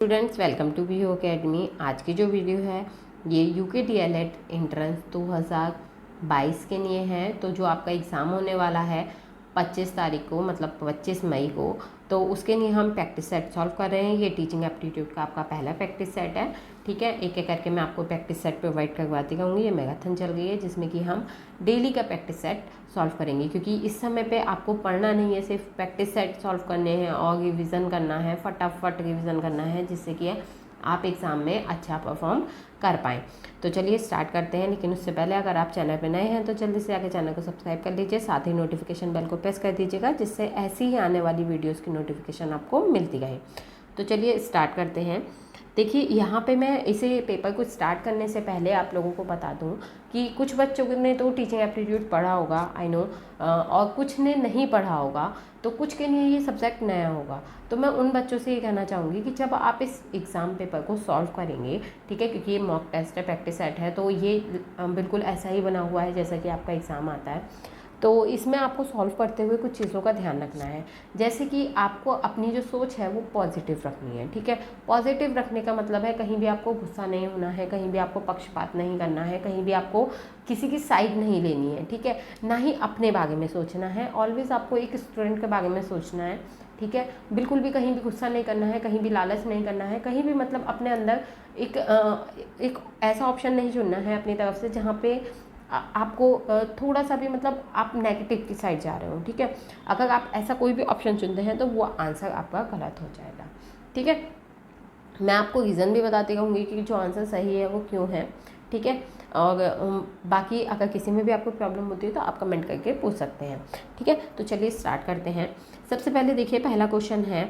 Students, welcome to VO academy. आज की जो वीडियो है ये यूके डीएलएड एंट्रेंस 2022 के लिए है। तो जो आपका एग्ज़ाम होने वाला है 25 तारीख को, मतलब 25 मई को, तो उसके लिए हम प्रैक्टिस सेट सॉल्व कर रहे हैं। ये टीचिंग एप्टीट्यूड का आपका पहला प्रैक्टिस सेट है। ठीक है, एक एक करके मैं आपको प्रैक्टिस सेट प्रोवाइड करवाती रहूँगी। ये मैराथन चल गई है जिसमें कि हम डेली का प्रैक्टिस सेट सॉल्व करेंगे, क्योंकि इस समय पे आपको पढ़ना नहीं है, सिर्फ प्रैक्टिस सेट सॉल्व करने हैं और रिवीजन करना है, फटाफट रिवीजन करना है, जिससे कि आप एग्ज़ाम में अच्छा परफॉर्म कर पाएँ। तो चलिए स्टार्ट करते हैं। लेकिन उससे पहले अगर आप चैनल पर नए हैं तो जल्दी से आके चैनल को सब्सक्राइब कर लीजिए, साथ ही नोटिफिकेशन बेल को प्रेस कर दीजिएगा, जिससे ऐसी ही आने वाली वीडियोज़ की नोटिफिकेशन आपको मिलती रहे। तो चलिए स्टार्ट करते हैं। देखिए, यहाँ पे मैं इसे पेपर को स्टार्ट करने से पहले आप लोगों को बता दूँ कि कुछ बच्चों ने तो टीचिंग एप्टीट्यूड पढ़ा होगा, आई नो, और कुछ ने नहीं पढ़ा होगा, तो कुछ के लिए ये सब्जेक्ट नया होगा। तो मैं उन बच्चों से ये कहना चाहूँगी कि जब आप इस एग्ज़ाम पेपर को सॉल्व करेंगे, ठीक है, क्योंकि ये मॉक टेस्ट है, प्रैक्टिस सेट है, तो ये बिल्कुल ऐसा ही बना हुआ है जैसा कि आपका एग्ज़ाम आता है। तो इसमें आपको सॉल्व करते हुए कुछ चीज़ों का ध्यान रखना है, जैसे कि आपको अपनी जो सोच है वो पॉजिटिव रखनी है। ठीक है, पॉजिटिव रखने का मतलब है कहीं भी आपको गुस्सा नहीं होना है, कहीं भी आपको पक्षपात नहीं करना है, कहीं भी आपको किसी की साइड नहीं लेनी है। ठीक है, ना ही अपने बारे में सोचना है, ऑलवेज आपको एक स्टूडेंट के बारे में सोचना है। ठीक है, बिल्कुल भी कहीं भी गुस्सा नहीं करना है, कहीं भी लालच नहीं करना है, कहीं भी मतलब अपने अंदर एक ऐसा ऑप्शन नहीं चुनना है अपनी तरफ से जहाँ पे आपको थोड़ा सा भी मतलब आप नेगेटिव की साइड जा रहे हो। ठीक है, अगर आप ऐसा कोई भी ऑप्शन चुनते हैं तो वो आंसर आपका गलत हो जाएगा। ठीक है, मैं आपको रीज़न भी बताती रहूँगी कि जो आंसर सही है वो क्यों है। ठीक है, और बाकी अगर किसी में भी आपको प्रॉब्लम होती है तो आप कमेंट करके पूछ सकते हैं। ठीक है, तो चलिए स्टार्ट करते हैं। सबसे पहले देखिए, पहला क्वेश्चन है,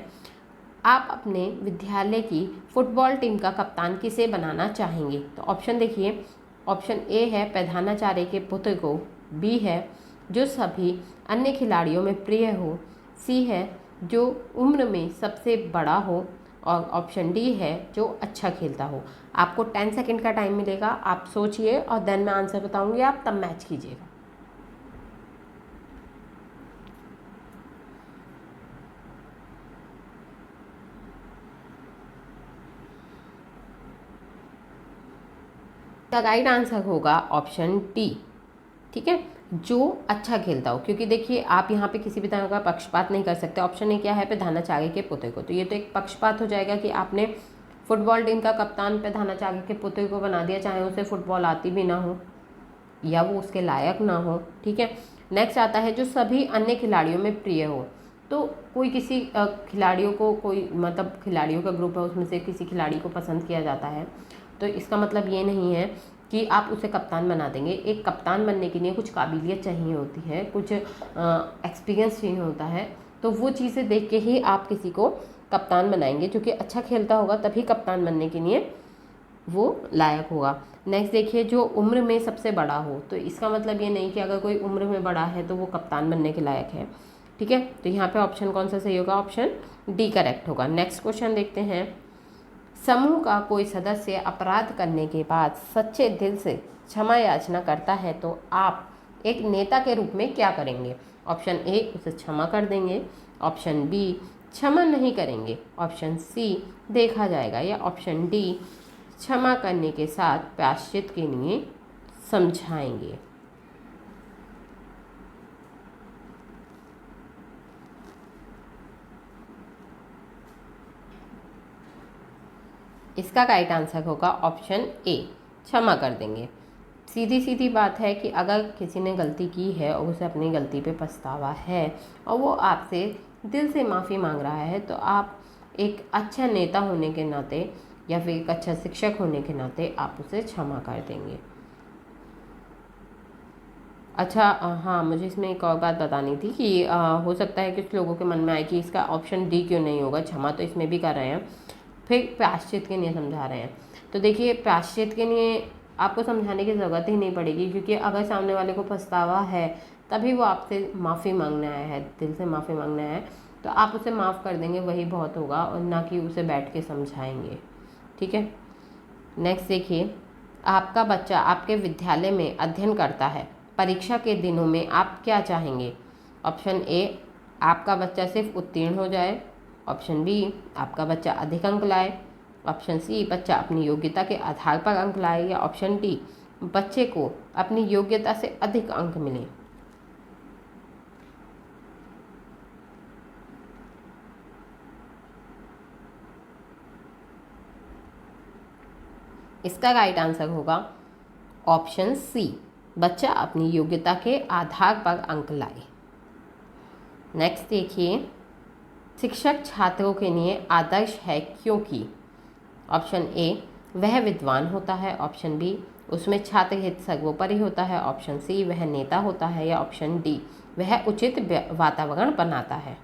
आप अपने विद्यालय की फुटबॉल टीम का कप्तान किसे बनाना चाहेंगे? तो ऑप्शन देखिए, ऑप्शन ए है प्रधानाचार्य के पुत्र को, बी है जो सभी अन्य खिलाड़ियों में प्रिय हो, सी है जो उम्र में सबसे बड़ा हो, और ऑप्शन डी है जो अच्छा खेलता हो। आपको 10 सेकंड का टाइम मिलेगा, आप सोचिए और देन मैं आंसर बताऊंगी, आप तब मैच कीजिएगा। इसका राइट आंसर होगा ऑप्शन डी। ठीक है, जो अच्छा खेलता हो, क्योंकि देखिए आप यहाँ पे किसी भी तरह का पक्षपात नहीं कर सकते। ऑप्शन ए क्या है, प्रधानाचार्य के पुत्र को, तो ये तो एक पक्षपात हो जाएगा कि आपने फुटबॉल टीम का कप्तान प्रधानाचार्य के पुत्र को बना दिया, चाहे उसे फुटबॉल आती भी ना हो या वो उसके लायक ना हो। ठीक है, नेक्स्ट आता है जो सभी अन्य खिलाड़ियों में प्रिय हो। तो कोई किसी खिलाड़ियों को, कोई मतलब खिलाड़ियों का ग्रुप है, उसमें से किसी खिलाड़ी को पसंद किया जाता है, तो इसका मतलब ये नहीं है कि आप उसे कप्तान बना देंगे। एक कप्तान बनने के लिए कुछ काबिलियत चाहिए होती है, कुछ एक्सपीरियंस चाहिए होता है, तो वो चीज़ें देख के ही आप किसी को कप्तान बनाएंगे। जो कि अच्छा खेलता होगा तभी कप्तान बनने के लिए वो लायक होगा। नेक्स्ट देखिए, जो उम्र में सबसे बड़ा हो, तो इसका मतलब ये नहीं कि अगर कोई उम्र में बड़ा है तो वो कप्तान बनने के लायक है। ठीक है, तो यहाँ पे ऑप्शन कौन सा सही होगा? ऑप्शन डी करेक्ट होगा। नेक्स्ट क्वेश्चन देखते हैं, समूह का कोई सदस्य अपराध करने के बाद सच्चे दिल से क्षमा याचना करता है तो आप एक नेता के रूप में क्या करेंगे? ऑप्शन ए, उसे क्षमा कर देंगे, ऑप्शन बी, क्षमा नहीं करेंगे, ऑप्शन सी, देखा जाएगा, या ऑप्शन डी, क्षमा करने के साथ प्रायश्चित के लिए समझाएंगे। इसका राइट आंसर होगा ऑप्शन ए, क्षमा कर देंगे। सीधी सीधी बात है कि अगर किसी ने गलती की है और उसे अपनी गलती पे पछतावा है और वो आपसे दिल से माफ़ी मांग रहा है, तो आप एक अच्छा नेता होने के नाते या फिर एक अच्छा शिक्षक होने के नाते आप उसे क्षमा कर देंगे। अच्छा, हाँ, मुझे इसमें एक और बात बतानी थी कि हो सकता है कुछ लोगों के मन में आए कि इसका ऑप्शन डी क्यों नहीं होगा, क्षमा तो इसमें भी कर रहे हैं, फिर प्रायश्चित के लिए समझा रहे हैं। तो देखिए, प्रायश्चित के लिए आपको समझाने की ज़रूरत ही नहीं पड़ेगी, क्योंकि अगर सामने वाले को पछतावा है तभी वो आपसे माफ़ी मांगने आया है, दिल से माफ़ी मांगने आया है, तो आप उसे माफ़ कर देंगे, वही बहुत होगा, और ना कि उसे बैठ के समझाएंगे। ठीक है, नेक्स्ट देखिए, आपका बच्चा आपके विद्यालय में अध्ययन करता है, परीक्षा के दिनों में आप क्या चाहेंगे? ऑप्शन ए, आपका बच्चा सिर्फ उत्तीर्ण हो जाए, ऑप्शन बी, आपका बच्चा अधिक अंक लाए, ऑप्शन सी बच्चा अपनी योग्यता के आधार पर अंक लाए, या ऑप्शन डी बच्चे को अपनी योग्यता से अधिक अंक मिले। इसका राइट आंसर होगा ऑप्शन सी बच्चा अपनी योग्यता के आधार पर अंक लाए। नेक्स्ट देखिए, शिक्षक छात्रों के लिए आदर्श है क्योंकि ऑप्शन ए वह विद्वान होता है, ऑप्शन बी उसमें छात्र हित सर्वोपरि होता है, ऑप्शन सी वह नेता होता है, या ऑप्शन डी वह उचित वातावरण बनाता है।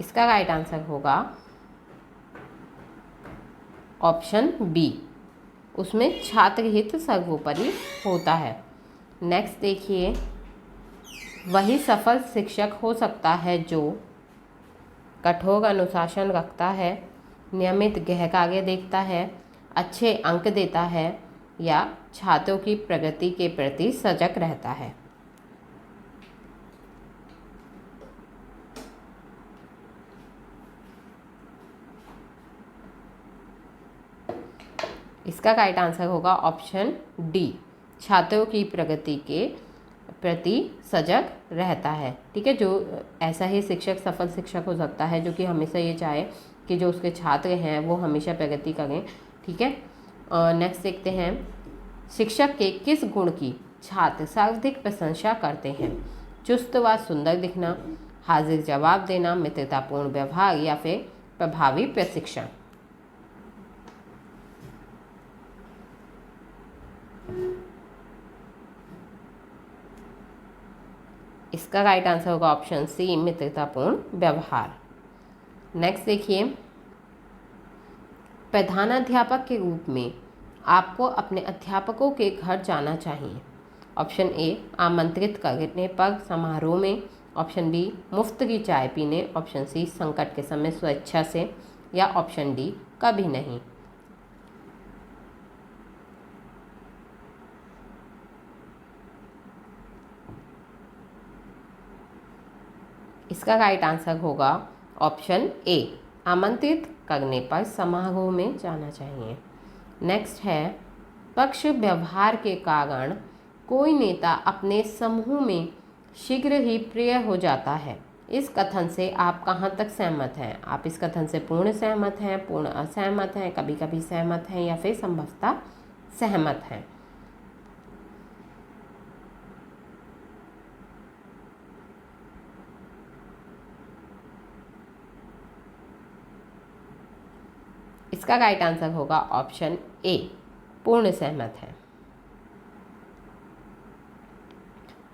इसका राइट आंसर होगा ऑप्शन बी, उसमें छात्र हित सर्वोपरि होता है। नेक्स्ट देखिए, वही सफल शिक्षक हो सकता है जो कठोर अनुशासन रखता है, नियमित गृहकार्य देखता है, अच्छे अंक देता है, या छात्रों की प्रगति के प्रति सजग रहता है। इसका राइट आंसर होगा ऑप्शन डी, छात्रों की प्रगति के प्रति सजग रहता है। ठीक है, जो ऐसा ही शिक्षक सफल शिक्षक हो सकता है जो कि हमेशा ये चाहे कि जो उसके छात्र हैं वो हमेशा प्रगति करें। ठीक है, नेक्स्ट देखते हैं, शिक्षक के किस गुण की छात्र सर्वाधिक प्रशंसा करते हैं? चुस्त व सुंदर दिखना, हाजिर जवाब देना, मित्रतापूर्ण व्यवहार, या फिर प्रभावी प्रशिक्षण। इसका राइट आंसर होगा ऑप्शन सी, मित्रतापूर्ण व्यवहार। नेक्स्ट देखिए, प्रधानाध्यापक के रूप में आपको अपने अध्यापकों के घर जाना चाहिए। ऑप्शन ए आमंत्रित करने पर समारोह में, ऑप्शन बी मुफ्त की चाय पीने, ऑप्शन सी संकट के समय स्वेच्छा से, या ऑप्शन डी कभी नहीं। इसका राइट आंसर होगा ऑप्शन ए, आमंत्रित करने पर समारोह में जाना चाहिए। नेक्स्ट है, पक्ष व्यवहार के कारण कोई नेता अपने समूह में शीघ्र ही प्रिय हो जाता है। इस कथन से आप कहाँ तक सहमत हैं? आप इस कथन से पूर्ण सहमत हैं, पूर्ण असहमत हैं, कभी कभी सहमत हैं, या फिर संभवतः सहमत हैं? इसका राइट आंसर होगा ऑप्शन ए, पूर्ण सहमत है।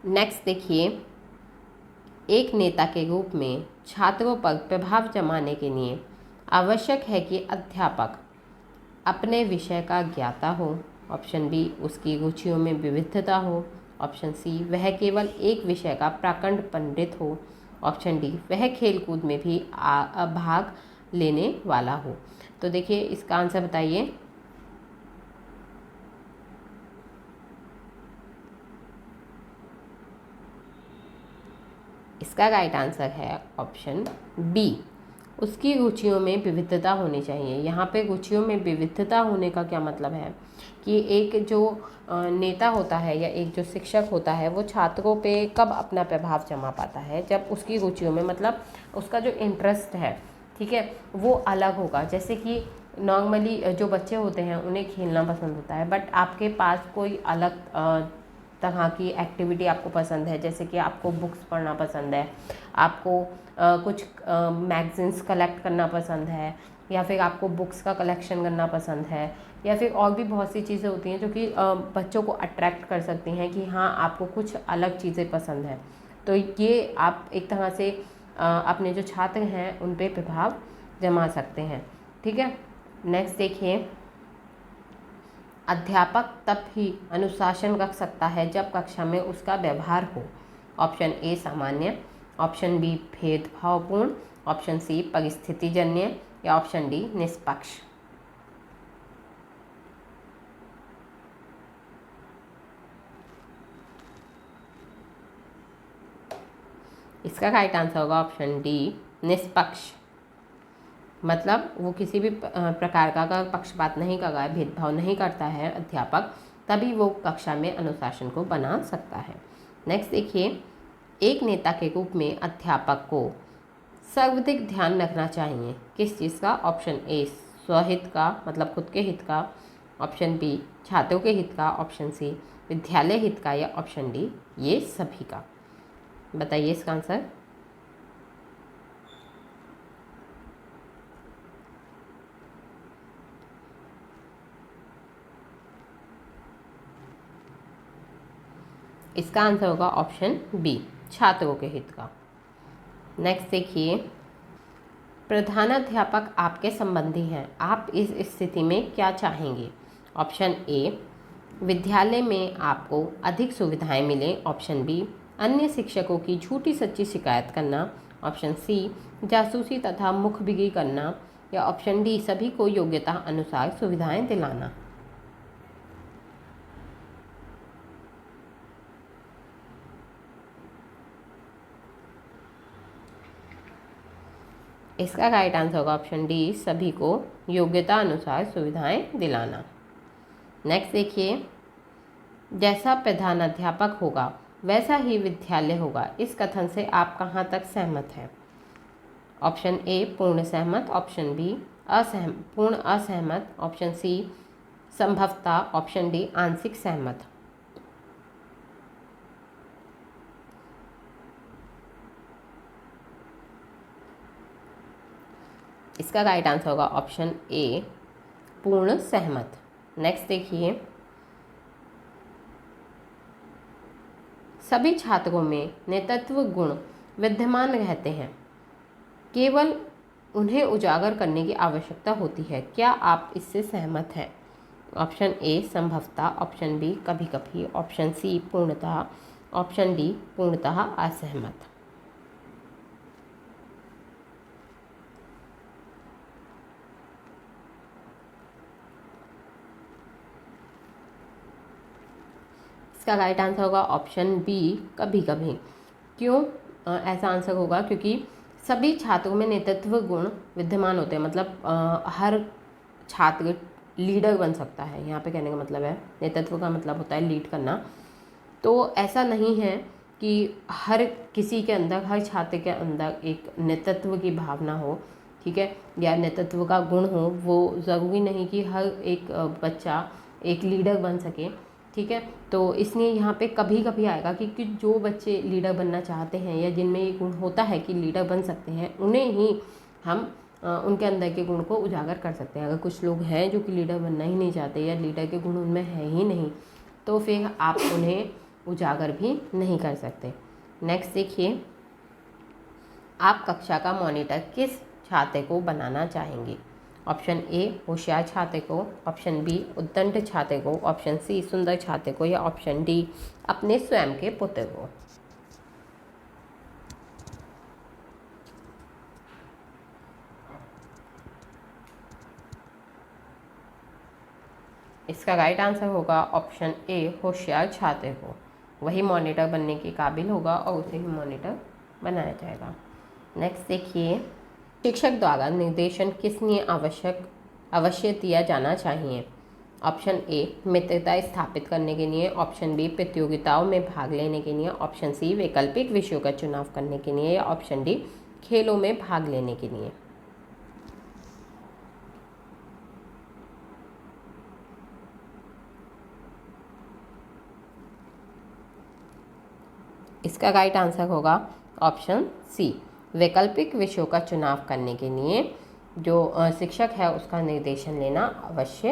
नेक्स्ट देखिए, एक नेता के रूप में छात्रों पर प्रभाव जमाने के लिए आवश्यक है कि अध्यापक अपने विषय का ज्ञाता हो, ऑप्शन बी उसकी रुचियों में विविधता हो, ऑप्शन सी वह केवल एक विषय का प्रकांड पंडित हो, ऑप्शन डी वह खेलकूद में भी भाग लेने वाला हो। तो देखिए इसका आंसर बताइए। इसका राइट आंसर है ऑप्शन बी, उसकी रुचियों में विविधता होनी चाहिए। यहाँ पे रुचियों में विविधता होने का क्या मतलब है कि एक जो नेता होता है या एक जो शिक्षक होता है वो छात्रों पे कब अपना प्रभाव जमा पाता है, जब उसकी रुचियों में, मतलब उसका जो इंटरेस्ट है, ठीक है, वो अलग होगा। जैसे कि नॉर्मली जो बच्चे होते हैं उन्हें खेलना पसंद होता है, बट आपके पास कोई अलग तरह की एक्टिविटी आपको पसंद है, जैसे कि आपको बुक्स पढ़ना पसंद है, आपको कुछ मैगजीन्स कलेक्ट करना पसंद है, या फिर आपको बुक्स का कलेक्शन करना पसंद है, या फिर और भी बहुत सी चीज़ें होती हैं जो कि बच्चों को अट्रैक्ट कर सकती हैं कि हाँ आपको कुछ अलग चीज़ें पसंद है। तो ये आप एक तरह से अपने जो छात्र हैं उन पे प्रभाव जमा सकते हैं। ठीक है, नेक्स्ट देखिए, अध्यापक तब ही अनुशासन रख सकता है जब कक्षा में उसका व्यवहार हो। ऑप्शन ए सामान्य, ऑप्शन बी भेदभावपूर्ण, ऑप्शन सी परिस्थितिजन्य, या ऑप्शन डी निष्पक्ष। इसका राइट आंसर होगा ऑप्शन डी, निष्पक्ष। मतलब वो किसी भी प्रकार का अगर पक्षपात नहीं कर रहा है, भेदभाव नहीं करता है अध्यापक, तभी वो कक्षा में अनुशासन को बना सकता है। नेक्स्ट देखिए, एक नेता के रूप में अध्यापक को सर्वाधिक ध्यान रखना चाहिए किस चीज़ का? ऑप्शन ए, स्वहित का, मतलब खुद के हित का, ऑप्शन बी, छात्रों के हित का, ऑप्शन सी, विद्यालय हित का, या ऑप्शन डी, ये सभी का। बताइए इसका आंसर। इसका आंसर होगा ऑप्शन बी, छात्रों के हित का। नेक्स्ट देखिए, प्रधानाध्यापक आपके संबंधी हैं, आप इस स्थिति में क्या चाहेंगे? ऑप्शन ए, विद्यालय में आपको अधिक सुविधाएं मिलें, ऑप्शन बी, अन्य शिक्षकों की झूठी सच्ची शिकायत करना, ऑप्शन सी, जासूसी तथा मुखबिरी करना, या ऑप्शन डी, सभी को योग्यता अनुसार सुविधाएं दिलाना। इसका राइट आंसर होगा ऑप्शन डी, सभी को योग्यता अनुसार सुविधाएं दिलाना। नेक्स्ट देखिए, जैसा प्रधानाध्यापक होगा वैसा ही विद्यालय होगा, इस कथन से आप कहाँ तक सहमत हैं? ऑप्शन ए, पूर्ण सहमत, ऑप्शन बी, पूर्ण असहमत, ऑप्शन सी, संभवतः, ऑप्शन डी, आंशिक सहमत। इसका राइट आंसर होगा ऑप्शन ए, पूर्ण सहमत। नेक्स्ट देखिए, सभी छात्रों में नेतृत्व गुण विद्यमान रहते हैं, केवल उन्हें उजागर करने की आवश्यकता होती है, क्या आप इससे सहमत हैं? ऑप्शन ए, संभवतः, ऑप्शन बी, कभी कभी, ऑप्शन सी, पूर्णतः, ऑप्शन डी, पूर्णतः असहमत। इसका राइट आंसर होगा ऑप्शन बी, कभी कभी। क्यों ऐसा आंसर होगा? क्योंकि सभी छात्रों में नेतृत्व गुण विद्यमान होते हैं, मतलब हर छात्र लीडर बन सकता है। यहाँ पे कहने का मतलब है, नेतृत्व का मतलब होता है लीड करना। तो ऐसा नहीं है कि हर किसी के अंदर, हर छात्र के अंदर एक नेतृत्व की भावना हो, ठीक है, या नेतृत्व का गुण हो। वो ज़रूरी नहीं कि हर एक बच्चा एक लीडर बन सके, ठीक है। तो इसलिए यहाँ पे कभी कभी आएगा कि जो बच्चे लीडर बनना चाहते हैं या जिनमें ये गुण होता है कि लीडर बन सकते हैं, उन्हें ही हम उनके अंदर के गुण को उजागर कर सकते हैं। अगर कुछ लोग हैं जो कि लीडर बनना ही नहीं चाहते या लीडर के गुण उनमें है ही नहीं, तो फिर आप उन्हें उजागर भी नहीं कर सकते। नेक्स्ट देखिए, आप कक्षा का मॉनिटर किस छात्र को बनाना चाहेंगे? ऑप्शन ए, होशियार छात्र को, ऑप्शन बी, उद्दंड छात्र को, ऑप्शन सी, सुंदर छात्र को, या ऑप्शन डी, अपने स्वयं के पुत्र को। इसका राइट आंसर होगा ऑप्शन ए, होशियार छात्र को। वही मॉनिटर बनने के काबिल होगा और उसे ही मॉनिटर बनाया जाएगा। नेक्स्ट देखिए, शिक्षक द्वारा निर्देशन किस लिए अवश्य दिया जाना चाहिए? ऑप्शन ए, मित्रता स्थापित करने के लिए, ऑप्शन बी, प्रतियोगिताओं में भाग लेने के लिए, ऑप्शन सी, वैकल्पिक विषयों का चुनाव करने के लिए, या ऑप्शन डी, खेलों में भाग लेने के लिए। इसका राइट आंसर होगा ऑप्शन सी, वैकल्पिक विषयों का चुनाव करने के लिए जो शिक्षक है उसका निर्देशन लेना अवश्य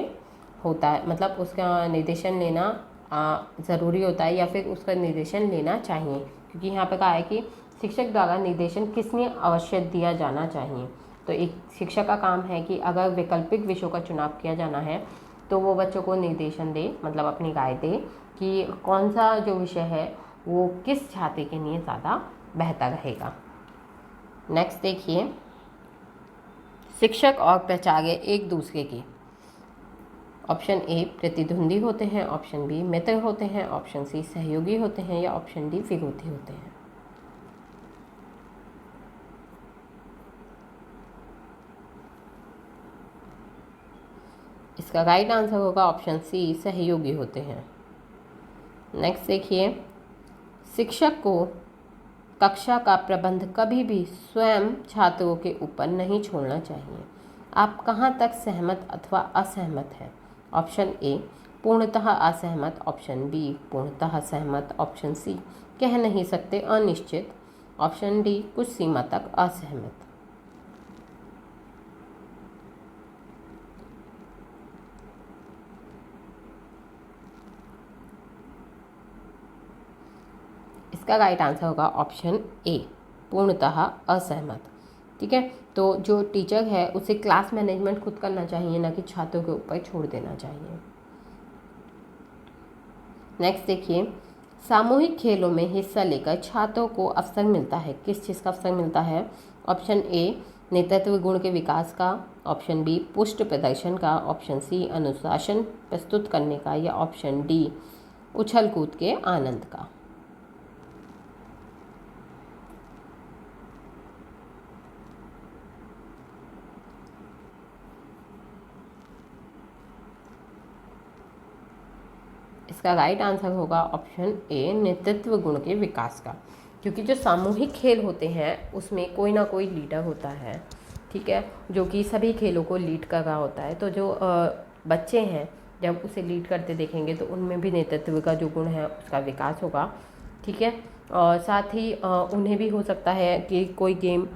होता है, मतलब उसका निर्देशन लेना ज़रूरी होता है, या फिर उसका निर्देशन लेना चाहिए। क्योंकि यहाँ पे कहा है कि शिक्षक द्वारा निर्देशन किस लिए अवश्य दिया जाना चाहिए। तो एक शिक्षक का काम है कि अगर वैकल्पिक विषयों का चुनाव किया जाना है तो वो बच्चों को निर्देशन दे, मतलब अपनी राय दे कि कौन सा जो विषय है वो किस छात्र के लिए ज़्यादा बेहतर रहेगा। नेक्स्ट देखिए, शिक्षक और प्राचार्य एक दूसरे के ऑप्शन ए प्रतिद्वंदी होते हैं, ऑप्शन बी मित्र होते हैं, ऑप्शन सी सहयोगी होते हैं, या ऑप्शन डी विरोधी होते हैं। इसका राइट आंसर होगा ऑप्शन सी, सहयोगी होते हैं। नेक्स्ट देखिए, शिक्षक को कक्षा का प्रबंध कभी भी स्वयं छात्रों के ऊपर नहीं छोड़ना चाहिए। आप कहाँ तक सहमत अथवा असहमत हैं? ऑप्शन ए पूर्णतः असहमत, ऑप्शन बी पूर्णतः सहमत, ऑप्शन सी कह नहीं सकते अनिश्चित, ऑप्शन डी कुछ सीमा तक असहमत। इसका राइट आंसर होगा ऑप्शन ए, पूर्णतः असहमत। ठीक है, तो जो टीचर है उसे क्लास मैनेजमेंट खुद करना चाहिए, ना कि छात्रों के ऊपर छोड़ देना चाहिए। नेक्स्ट देखिए, सामूहिक खेलों में हिस्सा लेकर छात्रों को अवसर मिलता है, किस चीज़ का अवसर मिलता है? ऑप्शन ए नेतृत्व गुण के विकास का, ऑप्शन बी पुष्ट प्रदर्शन का, ऑप्शन सी अनुशासन प्रस्तुत करने का, या ऑप्शन डी उछल कूद के आनंद का। इसका राइट आंसर होगा ऑप्शन ए नेतृत्व गुण के विकास का, क्योंकि जो सामूहिक खेल होते हैं उसमें कोई ना कोई लीडर होता है, ठीक है, जो कि सभी खेलों को लीड कर रहा होता है। तो जो बच्चे हैं जब उसे लीड करते देखेंगे तो उनमें भी नेतृत्व का जो गुण है उसका विकास होगा। ठीक है, और साथ ही उन्हें भी हो सकता है कि कोई गेम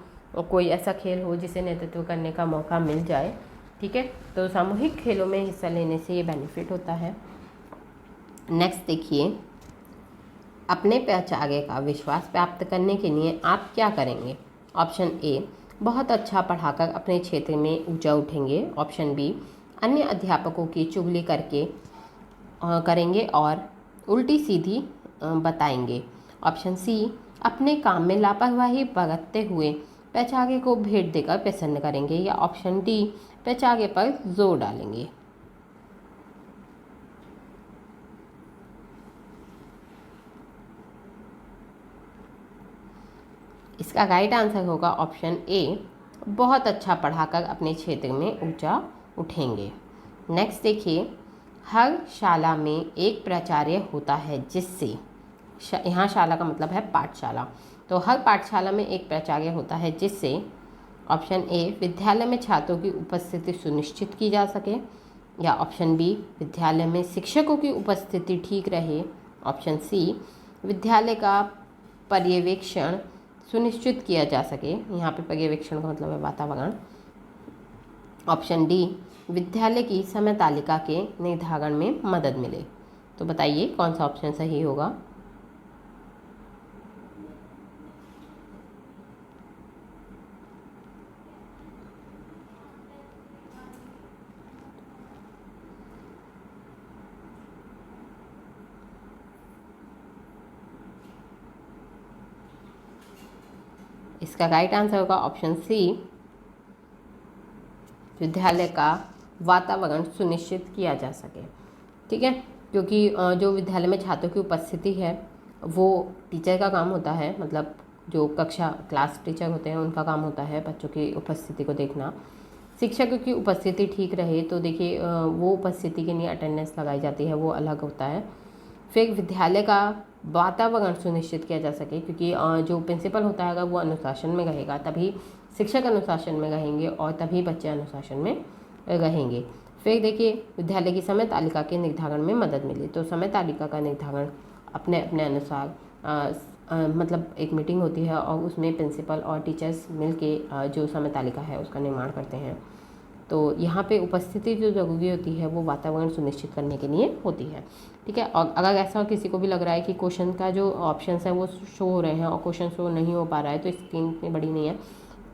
कोई ऐसा खेल हो जिसे नेतृत्व करने का मौका मिल जाए। ठीक है, तो सामूहिक खेलों में हिस्सा लेने से ये बेनिफिट होता है। नेक्स्ट देखिए, अपने प्राचार्य का विश्वास प्राप्त करने के लिए आप क्या करेंगे? ऑप्शन ए बहुत अच्छा पढ़ाकर अपने क्षेत्र में ऊंचा उठेंगे, ऑप्शन बी अन्य अध्यापकों की चुगली करके करेंगे और उल्टी सीधी बताएंगे, ऑप्शन सी अपने काम में लापरवाही बरतते हुए प्राचार्य को भेंट देकर प्रसन्न करेंगे, या ऑप्शन डी प्राचार्य पर जोर डालेंगे। इसका राइट आंसर होगा ऑप्शन ए बहुत अच्छा पढ़ाकर अपने क्षेत्र में ऊंचा उठेंगे। नेक्स्ट देखिए, हर शाला में एक प्राचार्य होता है जिससे, यहाँ शाला का मतलब है पाठशाला, तो हर पाठशाला में एक प्राचार्य होता है जिससे ऑप्शन ए विद्यालय में छात्रों की उपस्थिति सुनिश्चित की जा सके, या ऑप्शन बी विद्यालय में शिक्षकों की उपस्थिति ठीक रहे, ऑप्शन सी विद्यालय का पर्यवेक्षण सुनिश्चित किया जा सके, यहाँ पे पर्यवेक्षण का मतलब है वातावरण, ऑप्शन डी विद्यालय की समय तालिका के निर्धारण में मदद मिले। तो बताइए कौन सा ऑप्शन सही होगा? इसका राइट आंसर होगा ऑप्शन सी विद्यालय का वातावरण सुनिश्चित किया जा सके। ठीक है, क्योंकि जो विद्यालय में छात्रों की उपस्थिति है वो टीचर का काम होता है, मतलब जो कक्षा क्लास टीचर होते हैं उनका काम होता है बच्चों की उपस्थिति को देखना। शिक्षकों की उपस्थिति ठीक रहे तो देखिए वो उपस्थिति के लिए अटेंडेंस लगाई जाती है, वो अलग होता है। फिर विद्यालय का वातावरण सुनिश्चित किया जा सके, क्योंकि जो प्रिंसिपल होता है अगर वो अनुशासन में रहेगा तभी शिक्षक अनुशासन में रहेंगे और तभी बच्चे अनुशासन में रहेंगे। फिर देखिए विद्यालय की समय तालिका के निर्धारण में मदद मिली, तो समय तालिका का निर्धारण अपने अपने अनुसार मतलब एक मीटिंग होती है और उसमें प्रिंसिपल और टीचर्स मिलके जो समय तालिका है उसका निर्माण करते हैं। तो यहाँ पे उपस्थिति जो ज़रूरी होती है वो वातावरण सुनिश्चित करने के लिए होती है। ठीक है, और अगर ऐसा किसी को भी लग रहा है कि क्वेश्चन का जो ऑप्शंस है वो शो हो रहे हैं और क्वेश्चन शो नहीं हो पा रहा है तो स्क्रीन इतनी बड़ी नहीं है,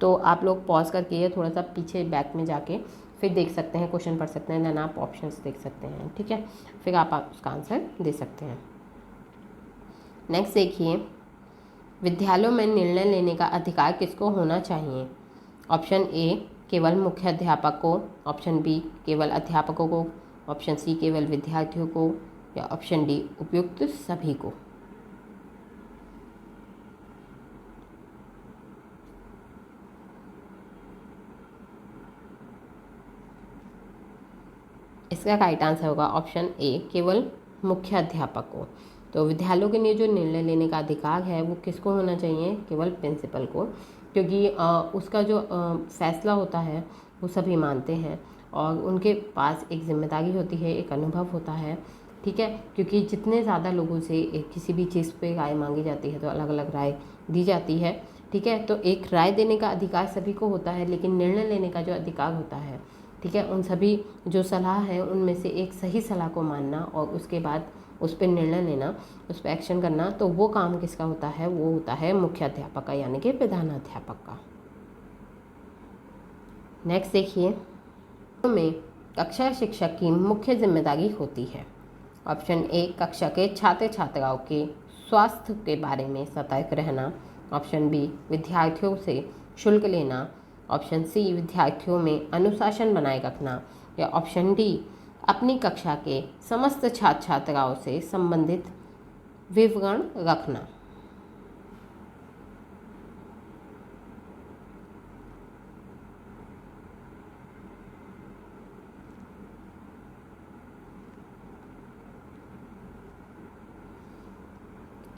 तो आप लोग पॉज करके थोड़ा सा पीछे बैक में जाके फिर देख सकते हैं, क्वेश्चन पढ़ सकते हैं, देन आप ऑप्शंस देख सकते हैं। ठीक है, फिर आप उसका आंसर दे सकते हैं। नेक्स्ट देखिए, विद्यालयों में निर्णय लेने का अधिकार किसको होना चाहिए? ऑप्शन ए केवल मुख्य अध्यापक को, ऑप्शन बी केवल अध्यापकों को, ऑप्शन सी केवल विद्यार्थियों को, या ऑप्शन डी उपयुक्त सभी को। इसका राइट आंसर होगा ऑप्शन ए, केवल मुख्य अध्यापक को। तो विद्यालयों के लिए जो निर्णय लेने का अधिकार है वो किसको होना चाहिए? केवल प्रिंसिपल को, क्योंकि उसका जो फैसला होता है वो सभी मानते हैं और उनके पास एक जिम्मेदारी होती है, एक अनुभव होता है, ठीक है। क्योंकि जितने ज़्यादा लोगों से किसी भी चीज़ पे राय मांगी जाती है तो अलग अलग राय दी जाती है, ठीक है। तो एक राय देने का अधिकार सभी को होता है, लेकिन निर्णय लेने का जो अधिकार होता है, ठीक है, उन सभी जो सलाह है उनमें से एक सही सलाह को मानना और उसके बाद उस पर निर्णय लेना, उस पर एक्शन करना, तो वो काम किसका होता है? वो होता है मुख्य अध्यापक का, यानी कि प्रधानाध्यापक का। नेक्स्ट देखिए, में कक्षा शिक्षक की मुख्य जिम्मेदारी होती है। ऑप्शन ए, कक्षा के छात्र छात्राओं के स्वास्थ्य के बारे में सतर्क रहना। ऑप्शन बी, विद्यार्थियों से शुल्क लेना। ऑप्शन सी, विद्यार्थियों में अनुशासन बनाए रखना। या ऑप्शन डी, अपनी कक्षा के समस्त छात्र छात्राओं से संबंधित विवरण रखना।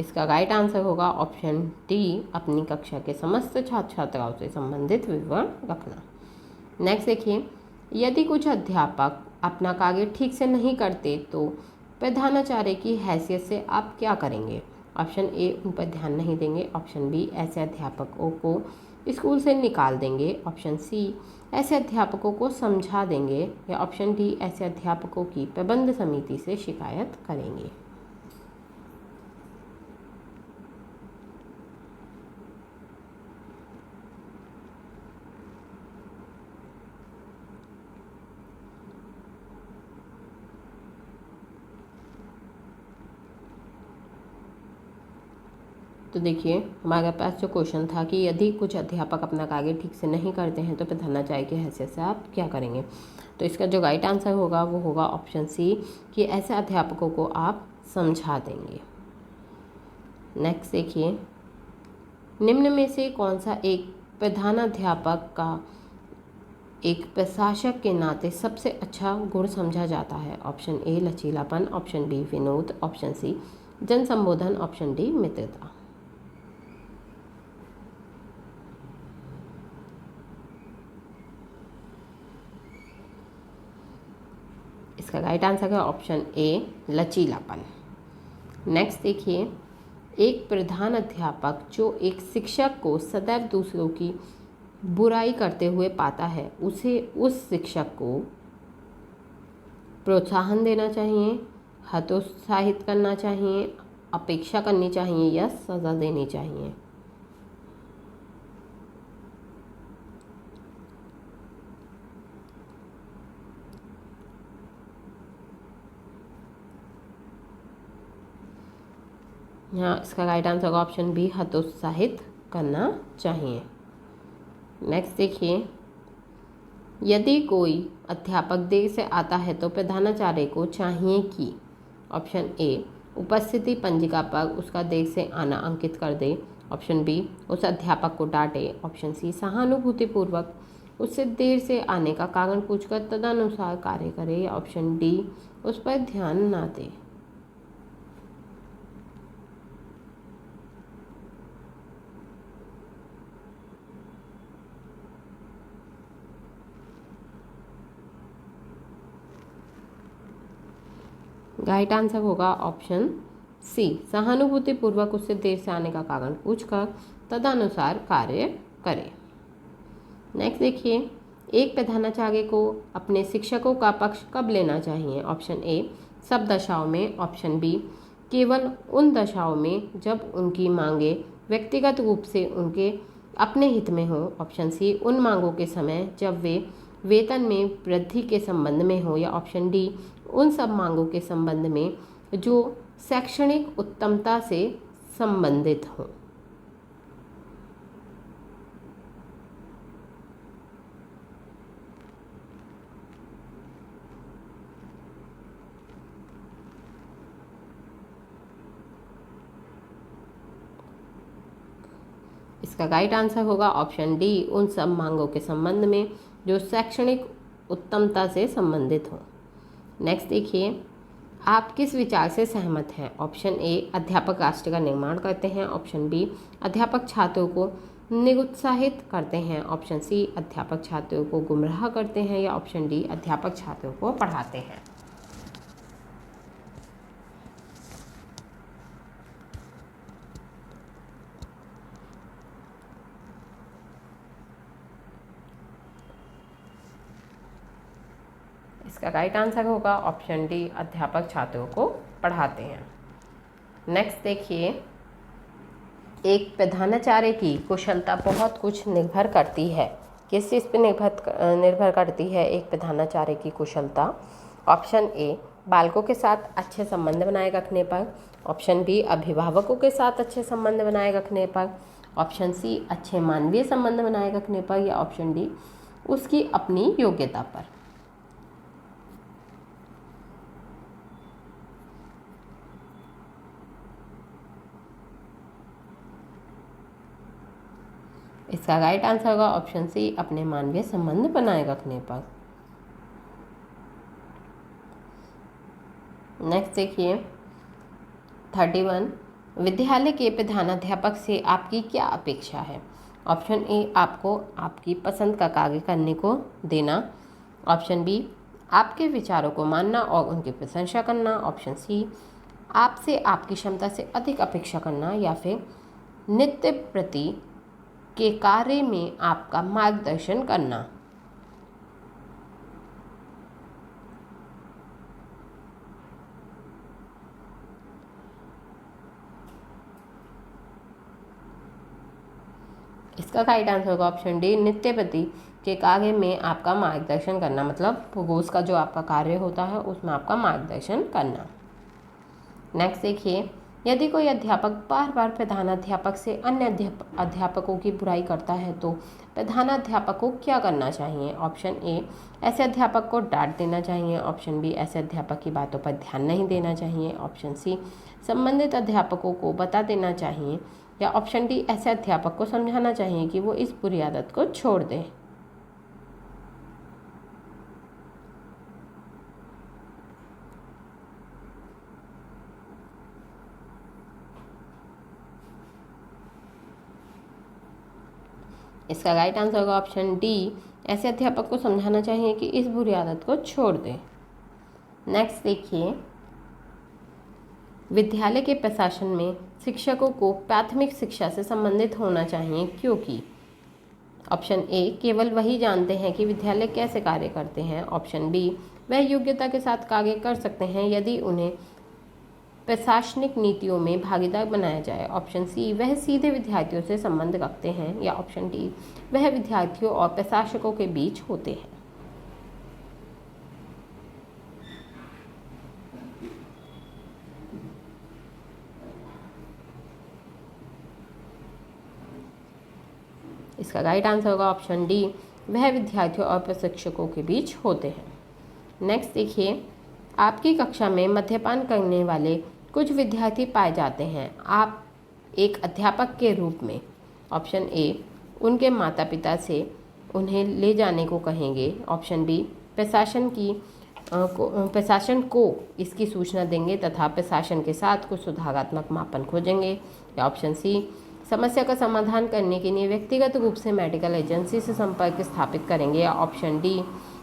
इसका राइट आंसर होगा ऑप्शन डी, अपनी कक्षा के समस्त छात्र छात्राओं से संबंधित विवरण रखना। नेक्स्ट देखिए, यदि कुछ अध्यापक अपना कार्य ठीक से नहीं करते तो प्रधानाचार्य की हैसियत से आप क्या करेंगे? ऑप्शन ए, उन पर ध्यान नहीं देंगे। ऑप्शन बी, ऐसे अध्यापकों को स्कूल से निकाल देंगे। ऑप्शन सी, ऐसे अध्यापकों को समझा देंगे। या ऑप्शन डी, ऐसे अध्यापकों की प्रबंध समिति से शिकायत करेंगे। तो देखिए, हमारे पास जो क्वेश्चन था कि यदि कुछ अध्यापक अपना कार्य ठीक से नहीं करते हैं तो प्रधानाचार्य की हैसियत से आप क्या करेंगे? तो इसका जो राइट आंसर होगा वो होगा ऑप्शन सी, कि ऐसे अध्यापकों को आप समझा देंगे। नेक्स्ट देखिए, निम्न में से कौन सा एक प्रधानाध्यापक का एक प्रशासक के नाते सबसे अच्छा गुण समझा जाता है? ऑप्शन ए, लचीलापन। ऑप्शन बी, विनोद। ऑप्शन सी, जन संबोधन। ऑप्शन डी, मित्रता। इसका राइट आंसर है ऑप्शन ए, लचीलापन। नेक्स्ट देखिए, एक प्रधान अध्यापक जो एक शिक्षक को सदैव दूसरों की बुराई करते हुए पाता है, उसे उस शिक्षक को प्रोत्साहन देना चाहिए, हतोत्साहित करना चाहिए, अपेक्षा करनी चाहिए या सज़ा देनी चाहिए? यहाँ इसका राइट आंसर होगा ऑप्शन बी, हतोत्साहित करना चाहिए। नेक्स्ट देखिए, यदि कोई अध्यापक देर से आता है तो प्रधानाचार्य को चाहिए कि ऑप्शन ए, उपस्थिति पंजिका पर उसका देर से आना अंकित कर दे। ऑप्शन बी, उस अध्यापक को डांटे। ऑप्शन सी, सहानुभूतिपूर्वक उससे देर से आने का कारण पूछकर तदनुसार कार्य करे। या ऑप्शन डी, उस पर ध्यान ना दे। राइट आंसर होगा ऑप्शन सी, सहानुभूतिपूर्वक उससे देर से आने का कारण पूछकर तदनुसार कार्य करें। नेक्स्ट देखिए, एक प्रधानाचार्य को अपने शिक्षकों का पक्ष कब लेना चाहिए? ऑप्शन ए, सब दशाओं में। ऑप्शन बी, केवल उन दशाओं में जब उनकी मांगे व्यक्तिगत रूप से उनके अपने हित में हो। ऑप्शन सी, उन मांगों के समय जब वे वेतन में वृद्धि के संबंध में हो। या ऑप्शन डी, उन सब मांगों के संबंध में जो शैक्षणिक उत्तमता से संबंधित हो। इसका राइट आंसर होगा ऑप्शन डी, उन सब मांगों के संबंध में जो शैक्षणिक उत्तमता से संबंधित हो। नेक्स्ट देखिए, आप किस विचार से सहमत हैं? ऑप्शन ए, अध्यापक राष्ट्र का निर्माण करते हैं। ऑप्शन बी, अध्यापक छात्रों को निरुत्साहित करते हैं। ऑप्शन सी, अध्यापक छात्रों को गुमराह करते हैं। या ऑप्शन डी, अध्यापक छात्रों को पढ़ाते हैं। इसका राइट आंसर होगा ऑप्शन डी, अध्यापक छात्रों को पढ़ाते हैं। नेक्स्ट देखिए, एक प्रधानाचार्य की कुशलता बहुत कुछ निर्भर करती है। किस चीज़ पे निर्भर करती है एक प्रधानाचार्य की कुशलता? ऑप्शन ए, बालकों के साथ अच्छे संबंध बनाए रखने पर। ऑप्शन बी, अभिभावकों के साथ अच्छे संबंध बनाए रखने पर। ऑप्शन सी, अच्छे मानवीय संबंध बनाए रखने पर। या ऑप्शन डी, उसकी अपनी योग्यता पर। इसका राइट आंसर होगा ऑप्शन सी, अपने मानवीय संबंध बनाए रखने पर। नेक्स्ट देखिए 31, विद्यालय के प्रधानाध्यापक से आपकी क्या अपेक्षा है? ऑप्शन ए, आपको आपकी पसंद का कार्य करने को देना। ऑप्शन बी, आपके विचारों को मानना और उनकी प्रशंसा करना। ऑप्शन सी, आपसे आपकी क्षमता से अधिक अपेक्षा करना। या फिर नित्य प्रति के कार्य में आपका मार्गदर्शन करना। इसका राइट आंसर होगा ऑप्शन डी, नित्य प्रति के कार्य में आपका मार्गदर्शन करना। मतलब रोज का जो आपका कार्य होता है उसमें आपका मार्गदर्शन करना। नेक्स्ट देखिए, यदि कोई अध्यापक बार बार प्रधानाध्यापक से अन्य अध्यापकों की बुराई करता है तो प्रधानाध्यापक को क्या करना चाहिए? ऑप्शन ए, ऐसे अध्यापक को डांट देना चाहिए। ऑप्शन बी, ऐसे अध्यापक की बातों पर ध्यान नहीं देना चाहिए। ऑप्शन सी, संबंधित अध्यापकों को बता देना चाहिए। या ऑप्शन डी, ऐसे अध्यापक को समझाना चाहिए कि वो इस बुरी आदत को छोड़ दें। इसका राइट आंसर होगा ऑप्शन डी, ऐसे अध्यापक को समझाना चाहिए कि इस बुरी आदत को छोड़ दें। नेक्स्ट देखिए, विद्यालय के प्रशासन में शिक्षकों को प्राथमिक शिक्षा से संबंधित होना चाहिए क्योंकि ऑप्शन ए, केवल वही जानते हैं कि विद्यालय कैसे कार्य करते हैं। ऑप्शन बी, वह योग्यता के साथ कार्य कर सकते हैं यदि उन्हें प्रशासनिक नीतियों में भागीदार बनाया जाए। ऑप्शन सी, वह सीधे विद्यार्थियों से संबंध रखते हैं। या ऑप्शन डी, वह विद्यार्थियों और प्रशासकों के बीच होते हैं। इसका राइट आंसर होगा ऑप्शन डी, वह विद्यार्थियों और प्रशिक्षकों के बीच होते हैं। नेक्स्ट देखिए, आपकी कक्षा में मद्यपान करने वाले कुछ विद्यार्थी पाए जाते हैं, आप एक अध्यापक के रूप में ऑप्शन ए, उनके माता पिता से उन्हें ले जाने को कहेंगे। ऑप्शन बी, प्रशासन को इसकी सूचना देंगे तथा प्रशासन के साथ कुछ सुधारात्मक मापन खोजेंगे। या ऑप्शन सी, समस्या का समाधान करने के लिए व्यक्तिगत रूप से मेडिकल एजेंसी से संपर्क स्थापित करेंगे। या ऑप्शन डी,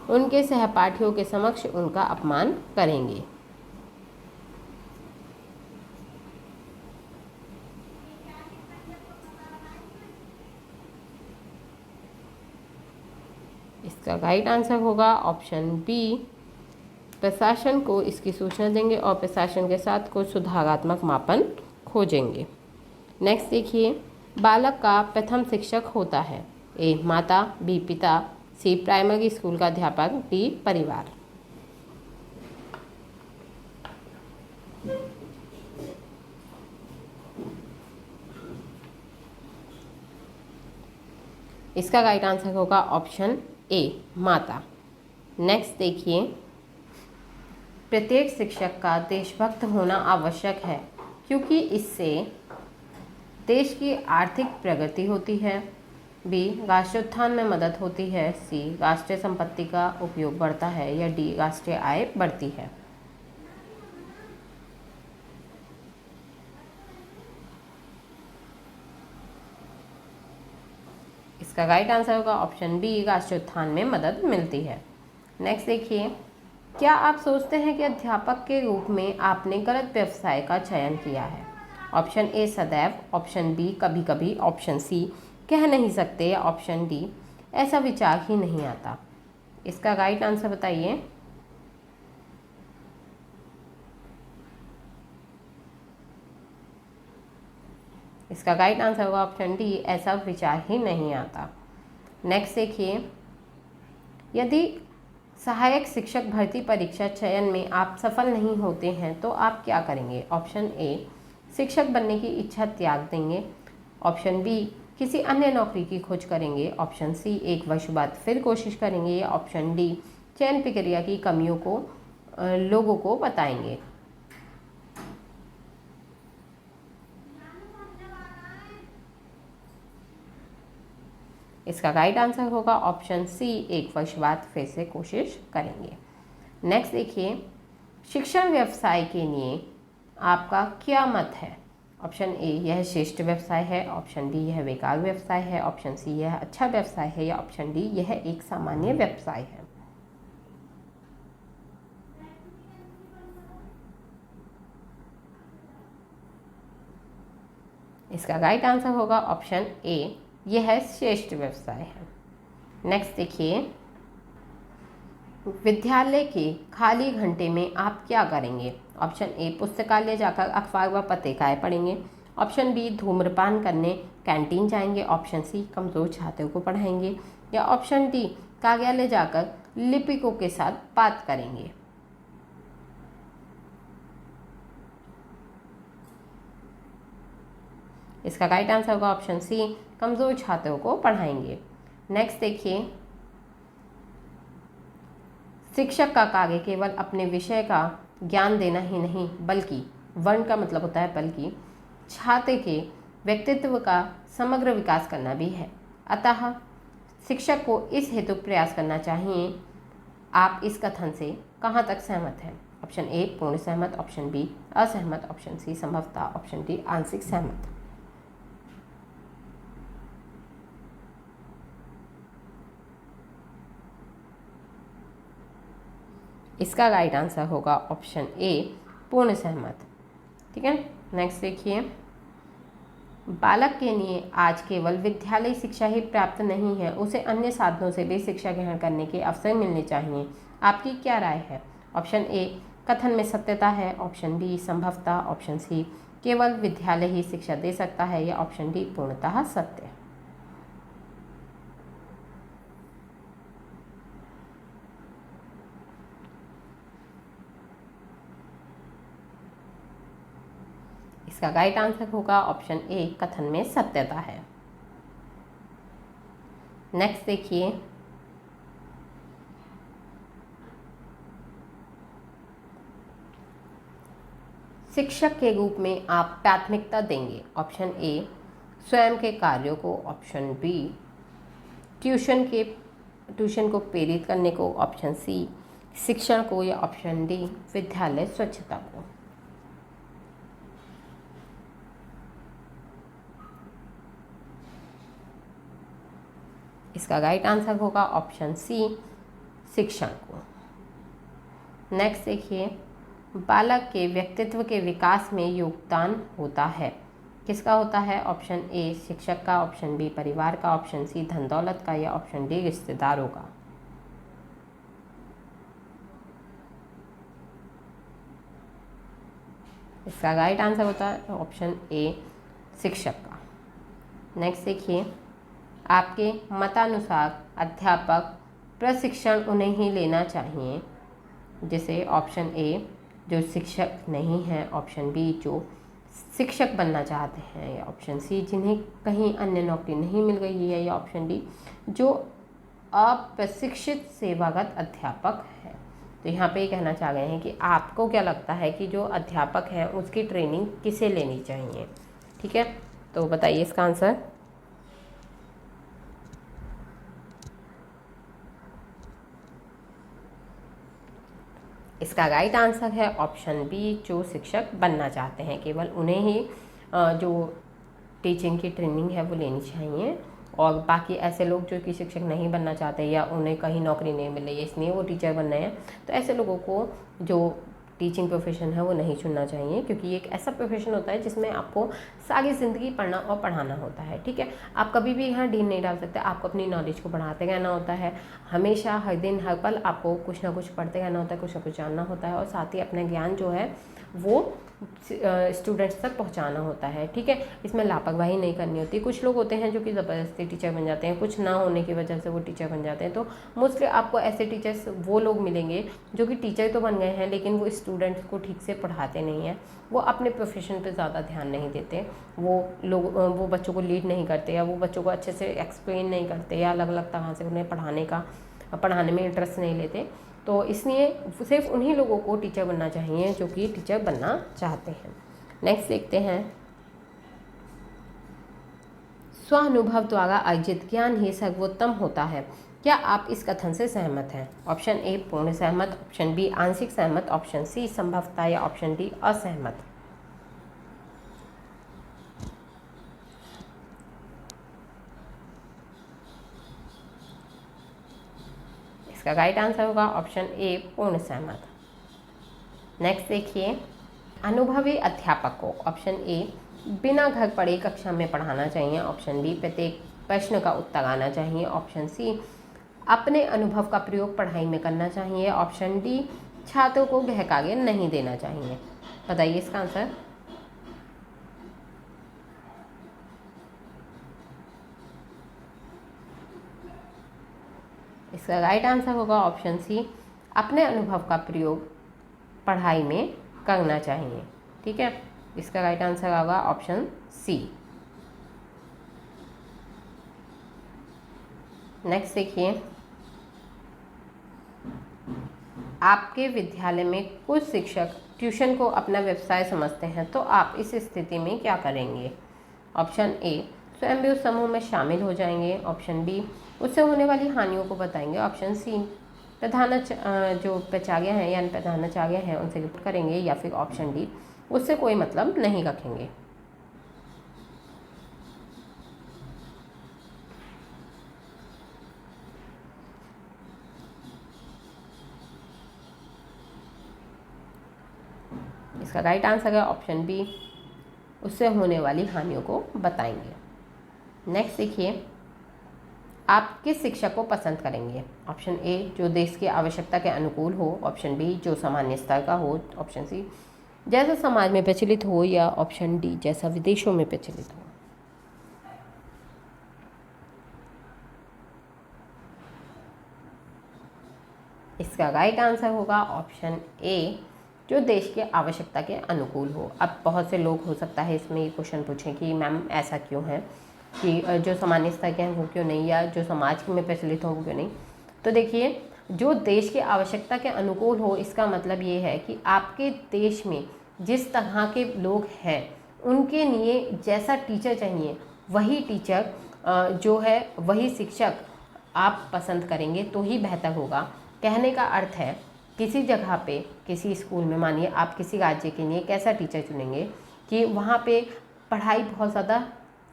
उनके सहपाठियों के समक्ष उनका अपमान करेंगे। इसका राइट आंसर होगा ऑप्शन बी, प्रशासन को इसकी सूचना देंगे और प्रशासन के साथ कुछ सुधारात्मक मापन खोजेंगे। नेक्स्ट देखिए, बालक का प्रथम शिक्षक होता है ए, माता, बी, पिता, सी, प्राइमरी स्कूल का अध्यापक, डी, परिवार। इसका राइट आंसर होगा ऑप्शन ए, माता। नेक्स्ट देखिए, प्रत्येक शिक्षक का देशभक्त होना आवश्यक है क्योंकि इससे देश की आर्थिक प्रगति होती है। बी राष्ट्रोत्थान में मदद होती है, सी राष्ट्रीय संपत्ति का उपयोग बढ़ता है, या डी राष्ट्रीय आय बढ़ती है। इसका राइट आंसर होगा ऑप्शन बी राष्ट्रोत्थान में मदद मिलती है। नेक्स्ट देखिए, क्या आप सोचते हैं कि अध्यापक के रूप में आपने गलत व्यवसाय का चयन किया है? ऑप्शन ए सदैव, ऑप्शन बी कभी कभी, ऑप्शन सी कह नहीं सकते, या ऑप्शन डी ऐसा विचार ही नहीं आता। इसका राइट आंसर बताइए। इसका राइट आंसर होगा ऑप्शन डी ऐसा विचार ही नहीं आता। नेक्स्ट देखिए, यदि सहायक शिक्षक भर्ती परीक्षा चयन में आप सफल नहीं होते हैं तो आप क्या करेंगे? ऑप्शन ए शिक्षक बनने की इच्छा त्याग देंगे, ऑप्शन बी किसी अन्य नौकरी की खोज करेंगे, ऑप्शन सी 1 वर्ष बाद फिर कोशिश करेंगे, या ऑप्शन डी चयन प्रक्रिया की कमियों को लोगों को बताएंगे। इसका राइट आंसर होगा ऑप्शन सी 1 वर्ष बाद फिर से कोशिश करेंगे। नेक्स्ट देखिए, शिक्षण व्यवसाय के लिए आपका क्या मत है? ऑप्शन ए यह श्रेष्ठ व्यवसाय है, ऑप्शन बी यह बेकार व्यवसाय है, ऑप्शन सी यह अच्छा व्यवसाय है, या ऑप्शन डी यह एक सामान्य व्यवसाय है। इसका राइट आंसर होगा ऑप्शन ए यह श्रेष्ठ व्यवसाय है। नेक्स्ट देखिए, विद्यालय के खाली घंटे में आप क्या करेंगे? ऑप्शन ए पुस्तकालय जाकर अखबार व पत्रिकाएं पढ़ेंगे, ऑप्शन बी धूम्रपान करने कैंटीन जाएंगे, ऑप्शन सी कमजोर छात्रों को पढ़ाएंगे, या ऑप्शन डी कार्यालय जाकर लिपिकों के साथ बात करेंगे। इसका राइट आंसर होगा ऑप्शन सी कमजोर छात्रों को पढ़ाएंगे। नेक्स्ट देखिए, शिक्षक का कार्य केवल अपने विषय का ज्ञान देना ही नहीं बल्कि वर्ण का मतलब होता है बल्कि छात्र के व्यक्तित्व का समग्र विकास करना भी है। अतः शिक्षक को इस हेतु प्रयास करना चाहिए। आप इस कथन से कहाँ तक सहमत हैं? ऑप्शन ए पूर्ण सहमत, ऑप्शन बी असहमत, ऑप्शन सी संभवतः, ऑप्शन डी आंशिक सहमत। इसका राइट आंसर होगा ऑप्शन ए पूर्ण सहमत। ठीक है, नेक्स्ट देखिए, बालक के लिए आज केवल विद्यालय शिक्षा ही पर्याप्त नहीं है, उसे अन्य साधनों से भी शिक्षा ग्रहण करने के अवसर मिलने चाहिए। आपकी क्या राय है? ऑप्शन ए कथन में सत्यता है, ऑप्शन बी संभवतः, ऑप्शन सी केवल विद्यालय ही शिक्षा दे सकता है, या ऑप्शन डी पूर्णतः सत्य। इसका राइट आंसर होगा ऑप्शन ए कथन में सत्यता है। नेक्स्ट देखिए, शिक्षक के रूप में आप प्राथमिकता देंगे। ऑप्शन ए स्वयं के कार्यों को, ऑप्शन बी ट्यूशन को प्रेरित करने को, ऑप्शन सी शिक्षण को, या ऑप्शन डी विद्यालय स्वच्छता को। इसका राइट आंसर होगा ऑप्शन सी शिक्षण को। नेक्स्ट देखिए, बालक के व्यक्तित्व के विकास में योगदान होता है, किसका होता है? ऑप्शन ए शिक्षक का, ऑप्शन बी परिवार का, ऑप्शन सी धन दौलत का, या ऑप्शन डी रिश्तेदारों का। इसका राइट आंसर होता है ऑप्शन ए शिक्षक का। नेक्स्ट देखिए, आपके मतानुसार अध्यापक प्रशिक्षण उन्हें ही लेना चाहिए, जैसे ऑप्शन ए जो शिक्षक नहीं है, ऑप्शन बी जो शिक्षक बनना चाहते हैं, या ऑप्शन सी जिन्हें कहीं अन्य नौकरी नहीं मिल गई है, या ऑप्शन डी जो अप्रशिक्षित सेवागत अध्यापक है। तो यहाँ पे ये कहना चाह रहे हैं कि आपको क्या लगता है कि जो अध्यापक है उसकी ट्रेनिंग किसे लेनी चाहिए? ठीक है, तो बताइए इसका आंसर। इसका राइट आंसर है ऑप्शन बी, जो शिक्षक बनना चाहते हैं केवल उन्हें ही जो टीचिंग की ट्रेनिंग है वो लेनी चाहिए, और बाकी ऐसे लोग जो कि शिक्षक नहीं बनना चाहते या उन्हें कहीं नौकरी नहीं मिल रही है इसलिए वो टीचर बन रहे हैं, तो ऐसे लोगों को जो टीचिंग प्रोफेशन है वो नहीं चुनना चाहिए, क्योंकि ये एक ऐसा प्रोफेशन होता है जिसमें आपको सारी ज़िंदगी पढ़ना और पढ़ाना होता है। ठीक है, आप कभी भी यहाँ ढील नहीं डाल सकते, आपको अपनी नॉलेज को बढ़ाते रहना होता है, हमेशा हर दिन हर पल आपको कुछ ना कुछ पढ़ते रहना होता है, कुछ ना कुछ जानना होता है, और साथ ही अपना ज्ञान जो है वो स्टूडेंट्स तक पहुंचाना होता है। ठीक है, इसमें लापरवाही नहीं करनी होती। कुछ लोग होते हैं जो कि ज़बरदस्ती टीचर बन जाते हैं, कुछ ना होने की वजह से वो टीचर बन जाते हैं, तो मोस्टली आपको ऐसे टीचर्स वो लोग मिलेंगे जो कि टीचर तो बन गए हैं लेकिन वो स्टूडेंट्स को ठीक से पढ़ाते नहीं हैं, वो अपने प्रोफेशन पे ज़्यादा ध्यान नहीं देते, वो बच्चों को लीड नहीं करते, या वो बच्चों को अच्छे से एक्सप्लेन नहीं करते, या अलग अलग तरह से उन्हें पढ़ाने में इंटरेस्ट नहीं लेते। तो इसलिए सिर्फ उन्हीं लोगों को टीचर बनना चाहिए जो कि टीचर बनना चाहते हैं। नेक्स्ट देखते हैं, स्वानुभव द्वारा अर्जित ज्ञान ही सर्वोत्तम होता है। क्या आप इस कथन से सहमत हैं? ऑप्शन ए पूर्ण सहमत, ऑप्शन बी आंशिक सहमत, ऑप्शन सी संभवतः, या ऑप्शन डी असहमत। इसका राइट आंसर होगा ऑप्शन ए पूर्ण सहमत। नेक्स्ट देखिए, अनुभवी अध्यापक को ऑप्शन ए बिना घर पढ़े कक्षा में पढ़ाना चाहिए, ऑप्शन बी प्रत्येक प्रश्न का उत्तर आना चाहिए, ऑप्शन सी अपने अनुभव का प्रयोग पढ़ाई में करना चाहिए, ऑप्शन डी छात्रों को गृहकार्य नहीं देना चाहिए। बताइए इसका आंसर। इसका राइट आंसर होगा ऑप्शन सी, अपने अनुभव का प्रयोग पढ़ाई में करना चाहिए। ठीक है, इसका राइट आंसर होगा ऑप्शन सी। नेक्स्ट देखिए, आपके विद्यालय में कुछ शिक्षक ट्यूशन को अपना व्यवसाय समझते हैं, तो आप इस स्थिति में क्या करेंगे? ऑप्शन ए स्वयं समूह में शामिल हो जाएंगे, ऑप्शन बी उससे होने वाली हानियों को बताएंगे, ऑप्शन सी जो प्राचार्य हैं या प्रधानाचार्य हैं उनसे रिपोर्ट करेंगे, या फिर ऑप्शन डी उससे कोई मतलब नहीं रखेंगे। इसका राइट आंसर है ऑप्शन बी, उससे होने वाली हानियों को बताएंगे। नेक्स्ट देखिए, आप किस शिक्षक को पसंद करेंगे? ऑप्शन ए जो देश की आवश्यकता के अनुकूल हो, ऑप्शन बी जो सामान्य स्तर का हो, ऑप्शन सी जैसा समाज में प्रचलित हो, या ऑप्शन डी जैसा विदेशों में प्रचलित हो। इसका राइट आंसर होगा ऑप्शन ए जो देश की आवश्यकता के अनुकूल हो। अब बहुत से लोग हो सकता है इसमें ये क्वेश्चन पूछें कि मैम ऐसा क्यों है कि जो सामान्य स्तर के हैं वो क्यों नहीं, या जो समाज में प्रचलित हो वो क्यों नहीं। तो देखिए, जो देश की आवश्यकता के अनुकूल हो इसका मतलब ये है कि आपके देश में जिस तरह के लोग हैं उनके लिए जैसा टीचर चाहिए वही टीचर जो है वही शिक्षक आप पसंद करेंगे तो ही बेहतर होगा। कहने का अर्थ है किसी जगह पे किसी स्कूल में मानिए आप किसी राज्य के लिए कैसा टीचर चुनेंगे कि वहाँ पे पढ़ाई बहुत ज़्यादा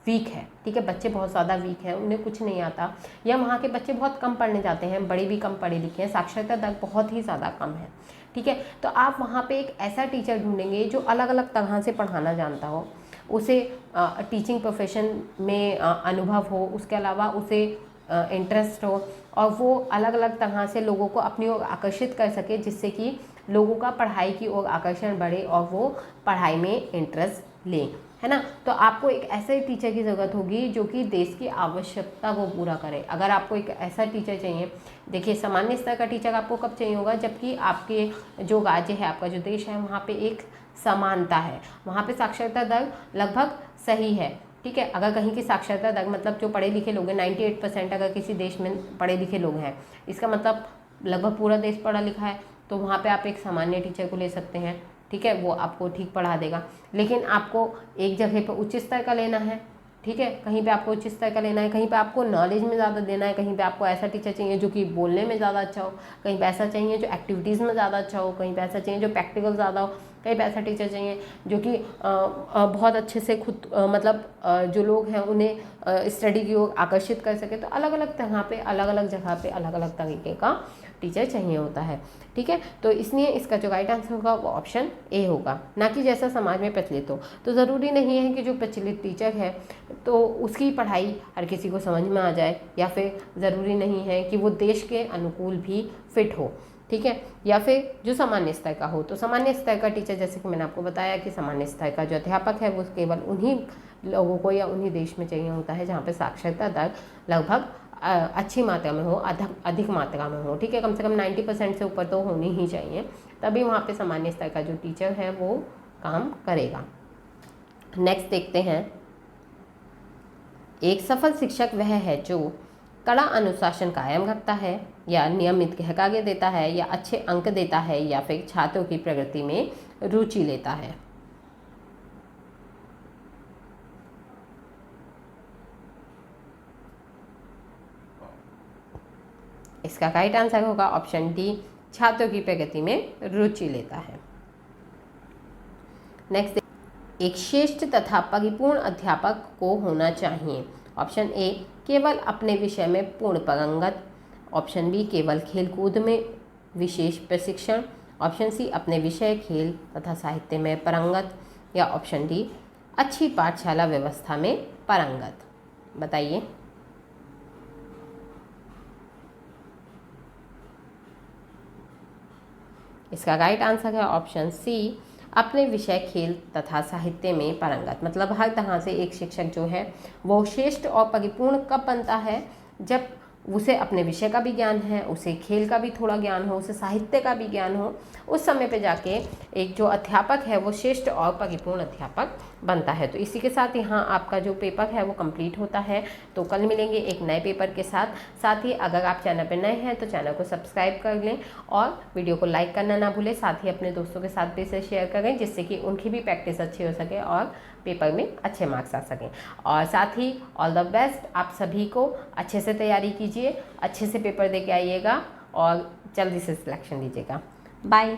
वीक है, ठीक है, बच्चे बहुत ज़्यादा वीक हैं, उन्हें कुछ नहीं आता, या वहाँ के बच्चे बहुत कम पढ़ने जाते हैं, बड़े भी कम पढ़े लिखे हैं, साक्षरता दर बहुत ही ज़्यादा कम है, ठीक है। तो आप वहाँ पे एक ऐसा टीचर ढूंढेंगे जो अलग अलग तरह से पढ़ाना जानता हो, उसे टीचिंग प्रोफेशन में अनुभव हो, उसके अलावा उसे इंटरेस्ट हो, और वो अलग अलग तरह से लोगों को अपनी ओर आकर्षित कर सके, जिससे कि लोगों का पढ़ाई की ओर आकर्षण बढ़े और वो पढ़ाई में इंटरेस्ट लें, है ना। तो आपको एक ऐसे टीचर की ज़रूरत होगी जो कि देश की आवश्यकता को पूरा करे। अगर आपको एक ऐसा टीचर चाहिए, देखिए सामान्य स्तर का टीचर आपको कब चाहिए होगा, जबकि आपके जो राज्य है, आपका जो देश है, वहाँ पे एक समानता है, वहाँ पे साक्षरता दर लगभग सही है, ठीक है। अगर कहीं की साक्षरता दर मतलब जो पढ़े लिखे लोग हैं 98% अगर किसी देश में पढ़े लिखे लोग हैं, इसका मतलब लगभग पूरा देश पढ़ा लिखा है, तो वहाँ पे आप एक सामान्य टीचर को ले सकते हैं, ठीक है, वो आपको ठीक पढ़ा देगा। लेकिन आपको एक जगह पर उच्च स्तर का लेना है ठीक है। कहीं पे आपको उच्च स्तर का लेना है, कहीं पे आपको नॉलेज में ज़्यादा देना है, कहीं पे आपको ऐसा टीचर चाहिए जो कि बोलने में ज़्यादा अच्छा हो, कहीं पे ऐसा चाहिए जो एक्टिविटीज़ में ज़्यादा अच्छा हो, कहीं पे ऐसा चाहिए जो प्रैक्टिकल ज़्यादा हो, कहीं पे ऐसा टीचर चाहिए जो कि बहुत अच्छे से खुद जो लोग हैं उन्हें स्टडी की ओर आकर्षित कर सके। तो अलग अलग तरह पे, अलग अलग जगह पे अलग अलग तरीके का टीचर चाहिए होता है, ठीक है। तो इसलिए इसका जो राइट आंसर होगा वो ऑप्शन ए होगा, ना कि जैसा समाज में प्रचलित हो। तो ज़रूरी नहीं है कि जो प्रचलित टीचर है तो उसकी पढ़ाई हर किसी को समझ में आ जाए, या फिर ज़रूरी नहीं है कि वो देश के अनुकूल भी फिट हो, ठीक है। या फिर जो सामान्य स्तर का हो, तो सामान्य स्तर का टीचर, जैसे कि मैंने आपको बताया कि सामान्य स्तर का जो अध्यापक है वो केवल उन्हीं लोगों को या उन्हीं देश में चाहिए होता है जहाँ पे साक्षरता दर लगभग अच्छी मात्रा में हो, अधिक मात्रा में हो, ठीक है। कम से कम 90% से ऊपर तो होनी ही चाहिए, तभी वहाँ पे सामान्य स्तर का जो टीचर है वो काम करेगा। नेक्स्ट देखते हैं, एक सफल शिक्षक वह है जो कड़ा अनुशासन कायम रखता है, या नियमित गहकार्य देता है, या अच्छे अंक देता है, या फिर छात्रों की प्रगति में रुचि लेता है। इसका राइट आंसर होगा ऑप्शन डी, छात्रों की प्रगति में रुचि लेता है। नेक्स्ट, एक श्रेष्ठ तथा परिपूर्ण अध्यापक को होना चाहिए। ऑप्शन ए, केवल अपने विषय में पूर्ण पारंगत। ऑप्शन बी, केवल खेलकूद में विशेष प्रशिक्षण। ऑप्शन सी, अपने विषय खेल तथा साहित्य में पारंगत। या ऑप्शन डी, अच्छी पाठशाला व्यवस्था में पारंगत। बताइए। इसका राइट आंसर है ऑप्शन सी, अपने विषय खेल तथा साहित्य में पारंगत। मतलब हर तरह से एक शिक्षक जो है वो श्रेष्ठ और परिपूर्ण कब बनता है, जब उसे अपने विषय का भी ज्ञान है, उसे खेल का भी थोड़ा ज्ञान हो, उसे साहित्य का भी ज्ञान हो। उस समय पे जाके एक जो अध्यापक है वो श्रेष्ठ और परिपूर्ण अध्यापक बनता है। तो इसी के साथ यहाँ आपका जो पेपर है वो कंप्लीट होता है। तो कल मिलेंगे एक नए पेपर के साथ। साथ ही अगर आप चैनल पर नए हैं तो चैनल को सब्सक्राइब कर लें और वीडियो को लाइक करना ना भूलें। साथ ही अपने दोस्तों के साथ भी इसे शेयर करें, जिससे कि उनकी भी प्रैक्टिस अच्छी हो सके और पेपर में अच्छे मार्क्स आ सकें। और साथ ही ऑल द बेस्ट आप सभी को। अच्छे से तैयारी कीजिए, अच्छे से पेपर दे के आइएगा और जल्दी से सिलेक्शन लीजिएगा। बाय।